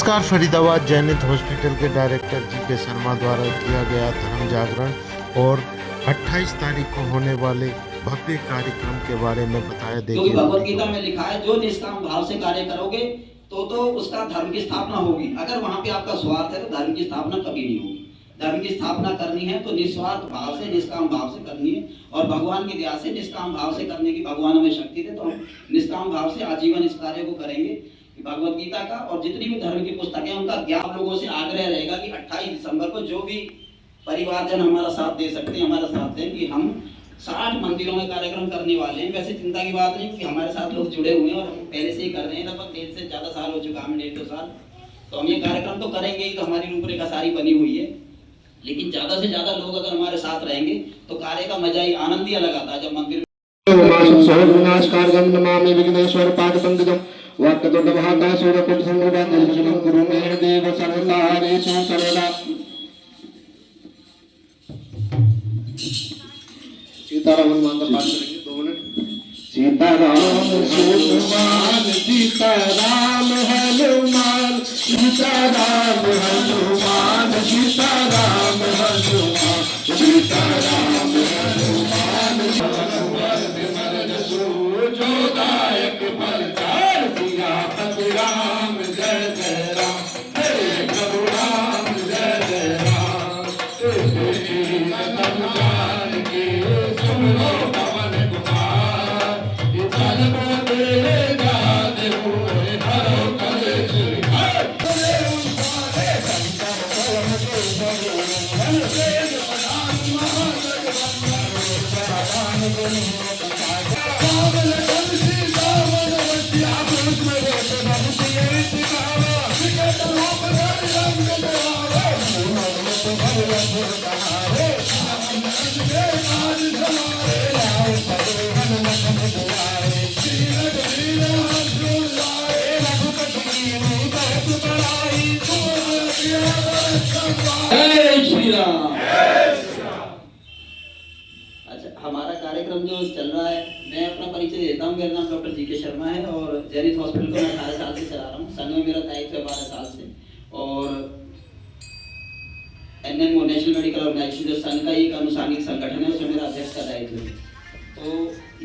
नमस्कार। फरीदाबाद जैनित हॉस्पिटल के director GK. Sharma द्वारा किया गया धर्म जागरण और 28 तारीख को होने वाले भव्य कार्यक्रम के बारे में बताया। क्योंकि भगवत गीता में लिखा है जो निष्काम भाव से कार्य करोगे तो उसका धर्म की स्थापना होगी। अगर वहां पे आपका स्वार्थ है तो धर्म की स्थापना कभी नहीं होगी। धर्म की स्थापना करनी है तो निस्वार्थ भाव से निष्काम भाव से करनी है और भगवान की दया से निष्काम भाव से करने की भगवान हमें शक्ति दे, तो हम निष्काम भाव से आजीवन इस कार्य को करेंगे। भगवत गीता का और जितनी भी धर्म की पुस्तकें उनका ज्ञान लोगों से आग्रह रहेगा कि 28 दिसंबर को जो भी परिवारजन हमारा साथ दे सकते हैं हमारा साथ दें कि हम 60 मंदिरों में कार्यक्रम करने वाले हैं। वैसे चिंता की बात नहीं कि हमारे साथ लोग जुड़े हुए हैं और हम पहले से ही कर रहे हैं। लगभग 1.5 से ज़्यादा साल हो चुका है, 1.5-2 साल। तो हम ये कार्यक्रम तो करेंगे ही, तो हमारी रूपरेखा सारी बनी हुई है। लेकिन ज़्यादा से ज़्यादा लोग अगर हमारे साथ रहेंगे तो कार्य का मजा ही आनंद ही अलग आता है। जब मंदिर नमामि विघ्नेश्वर पाद पंकजम वाक्यतुंडमहाकाशूरकोटि संभवं निर्विघ्नं कुरु मे देव सर्वकार्येषु सर्वदा। सीताराम हनुमान का पाठ करेंगे 2 मिनट। सीताराम हनुमान सीताराम हनुमान सीताराम हनुमान सीताराम हनुमान सीताराम हनुमान जोदायक बलदार सियापति राम जय जय राम, हे प्रभु राम जय जय राम। भगवान की सुनो पवन कुमार, चल बोले गाते हुए हरो कलेश विकार। जय श्री राम। अच्छा, हमारा कार्यक्रम जो चल रहा है, मैं अपना परिचय देता हूँ। मेरा नाम डॉक्टर जी.के. शर्मा है और जैनित हॉस्पिटल को मैं 18 साल से चला रहा हूँ। संघ में मेरा दायित्व है 12 साल से और NMO नेशनल मेडिकल ऑर्गेनाइजेशन जो संघ का एक अनुसांगिक संगठन है उसमें मेरा अध्यक्ष का दायित्व है। तो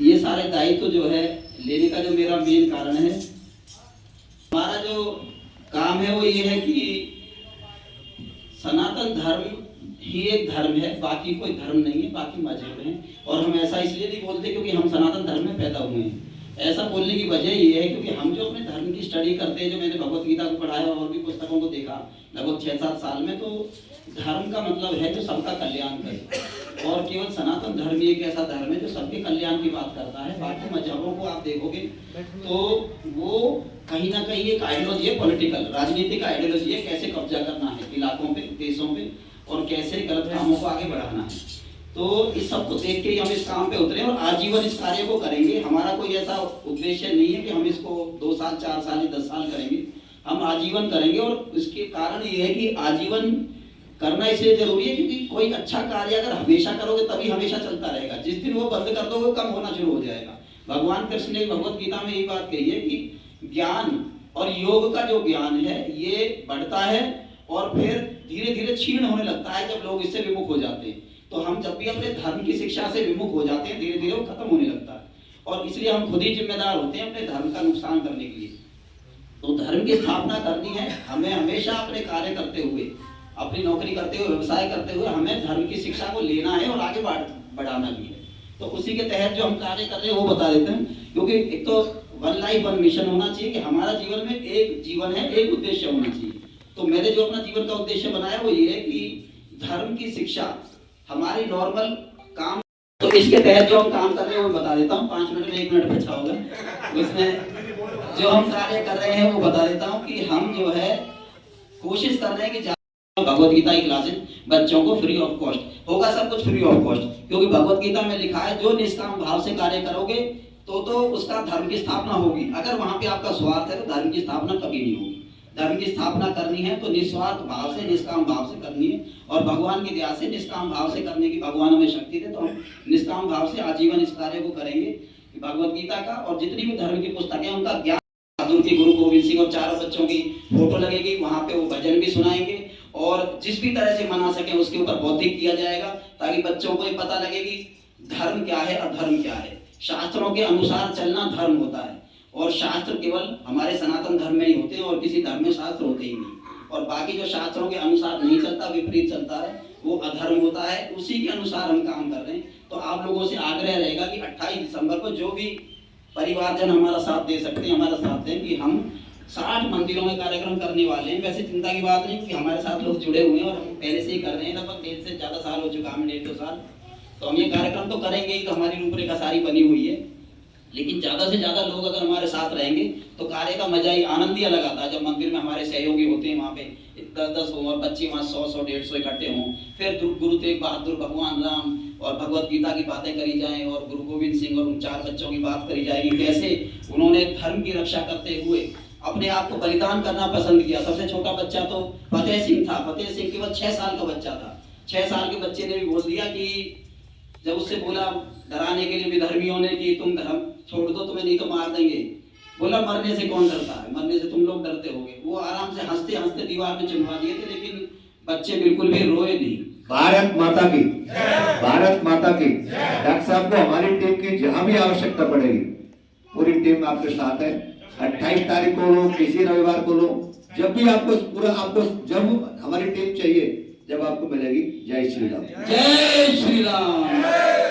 ये सारे दायित्व जो है लेने का जो मेरा मेन कारण है, हमारा जो काम है वो ये है कि सनातन धर्म ही एक धर्म है, बाकी कोई धर्म नहीं है, बाकी मजहब हैं। और हम ऐसा इसलिए नहीं बोलते क्योंकि हम सनातन धर्म में पैदा हुए हैं। ऐसा बोलने की वजह ये है क्योंकि हम जो अपने धर्म की स्टडी करते हैं, जो मैंने भगवत गीता को पढ़ा है और भी पुस्तकों को देखा लगभग 6-7 साल में, तो धर्म का मतलब है जो सबका कल्याण करे। और केवल सनातन धर्म एक ऐसा धर्म है जो सबके कल्याण की बात करता है। बाकी मजहबों को आप देखोगे तो वो कहीं ना कहीं एक आइडियोलॉजी है, पॉलिटिकल राजनीतिक आइडियोलॉजी है, कैसे कब्जा करना है इलाकों पे, देशों पे, और कैसे गलत कामों को आगे बढ़ाना है। तो इस सब को देख के ही हम इस काम पे उतरे और आजीवन इस कार्य को करेंगे। हमारा कोई ऐसा उद्देश्य नहीं है कि हम इसको 2 साल 4 साल या 10 साल करेंगे, हम आजीवन करेंगे। और इसके कारण ये है कि आजीवन करना इसलिए जरूरी है क्योंकि कोई अच्छा कार्य अगर हमेशा करोगे तभी हमेशा चलता रहेगा। जिस दिन वो बंद कर दोगे कम होना शुरू हो जाएगा। भगवान कृष्ण ने भगवत गीता में यही बात कही है कि ज्ञान और योग का जो ज्ञान है ये बढ़ता है और फिर धीरे धीरे क्षीण होने लगता है जब लोग इससे विमुख हो जाते हैं। तो हम जब भी अपने धर्म की शिक्षा से विमुख हो जाते हैं धीरे धीरे वो खत्म होने लगता है और इसलिए हम खुद ही जिम्मेदार होते हैं अपने धर्म का नुकसान करने के लिए। तो धर्म की स्थापना करनी है हमें। हमेशा अपने कार्य करते हुए, अपनी नौकरी करते हुए, व्यवसाय करते हुए हमें धर्म की शिक्षा को लेना है और आगे बढ़ाना भी है। तो उसी के तहत जो हम कार्य कर रहे हैं वो बता देते हैं। क्योंकि एक तो 1 लाइफ 1 मिशन होना चाहिए कि हमारा जीवन में एक जीवन है, एक उद्देश्य होना चाहिए। तो मैंने जो अपना जीवन का उद्देश्य बनाया वो ये है कि धर्म की शिक्षा हमारी नॉर्मल काम। तो इसके तहत जो हम काम कर रहे हैं वो बता देता हूँ। 5 मिनट में 1 मिनट बचा होगा, उसमें जो हम कार्य कर रहे हैं वो बता देता हूँ कि हम जो है कोशिश कर रहे हैं कि भगवत गीता की क्लासेस बच्चों को फ्री ऑफ कॉस्ट होगा, सब कुछ फ्री ऑफ कॉस्ट। क्योंकि भगवत गीता में लिखा है जो निष्काम भाव से कार्य करोगे तो उसका धर्म की स्थापना होगी। अगर वहां पे आपका स्वार्थ है तो धर्म की स्थापना कभी नहीं होगी। धर्म की स्थापना करनी है तो निस्वार्थ भाव से निष्काम भाव से करनी है और भगवान की दया से निष्काम भाव से करने की भगवान हमें शक्ति दे। तो हम निष्काम भाव से आजीवन इस कार्य को करेंगे। भगवत गीता का और जितनी भी धर्म की पुस्तकें उनका ज्ञान की गुरु गोविंद सिंह और चारों बच्चों की फोटो लगेगी, वहाँ पे वो भजन भी सुनाएंगे और जिस भी तरह से मना सके उसके ऊपर बौद्धिक किया जाएगा, ताकि बच्चों को ये पता लगे कि धर्म क्या है, अधर्म क्या है। शास्त्रों के अनुसार चलना धर्म होता है और शास्त्र केवल हमारे सनातन धर्म में ही होते हैं और किसी धर्म में शास्त्र होते ही नहीं, और बाकी जो शास्त्रों के अनुसार नहीं चलता, विपरीत चलता है, वो अधर्म होता है। उसी के अनुसार हम काम कर रहे हैं। तो आप लोगों से आग्रह रहेगा कि 28 दिसंबर को जो भी परिवारजन हमारा साथ दे सकते हैं, हमारा साथ दें कि हम 60 मंदिरों में कार्यक्रम करने वाले हैं। वैसे चिंता की बात नहीं, क्योंकि हमारे साथ लोग जुड़े हुए हैं और हम पहले से ही कर रहे हैं, लगभग 1.5 से ज़्यादा साल हो चुका है, 1.5-2 साल। तो हम ये कार्यक्रम तो करेंगे ही, तो हमारी रूपरेखा सारी बनी हुई है। लेकिन ज़्यादा से ज़्यादा लोग अगर हमारे साथ रहेंगे तो कार्य का मजा ही, आनंद ही अलग आता है। जब मंदिर में हमारे सहयोगी होते हैं, वहाँ पे 10-10 हों और बच्चे वहाँ 100-150 इकट्ठे हों, फिर गुरु तेग बहादुर, भगवान राम और भगवत गीता की बातें करी जाएं और गुरु गोविंद सिंह और उन 4 बच्चों की बात करी जाएगी, कैसे उन्होंने धर्म की रक्षा करते हुए अपने आप को बलिदान करना पसंद किया। सबसे छोटा बच्चा तो फतेह सिंह था। फतेह सिंह केवल 6 साल का बच्चा था। 6 साल के बच्चे ने भी बोल दिया कि जब उससे बोला डराने के लिए विधर्मियों ने कि तुम धर्म छोड़ दो, तुम्हें नहीं तो मार देंगे, बोला मरने से कौन डरता है, मरने से तुम लोग डरते होगे। वो आराम से हंसते हंसते दीवार में चिपका दिए थे, लेकिन बच्चे बिल्कुल भी रोए नहीं। भारत माता की, भारत माता की। डॉक्टर साहब को हमारी टीम की जहां भी आवश्यकता पड़ेगी, पूरी टीम आपके साथ है। 28 तारीख को लो, किसी रविवार को लो, जब भी आपको पूरा, आपको जब हमारी टीम चाहिए, जब आपको मिलेगी। जय श्री राम। जय श्री राम।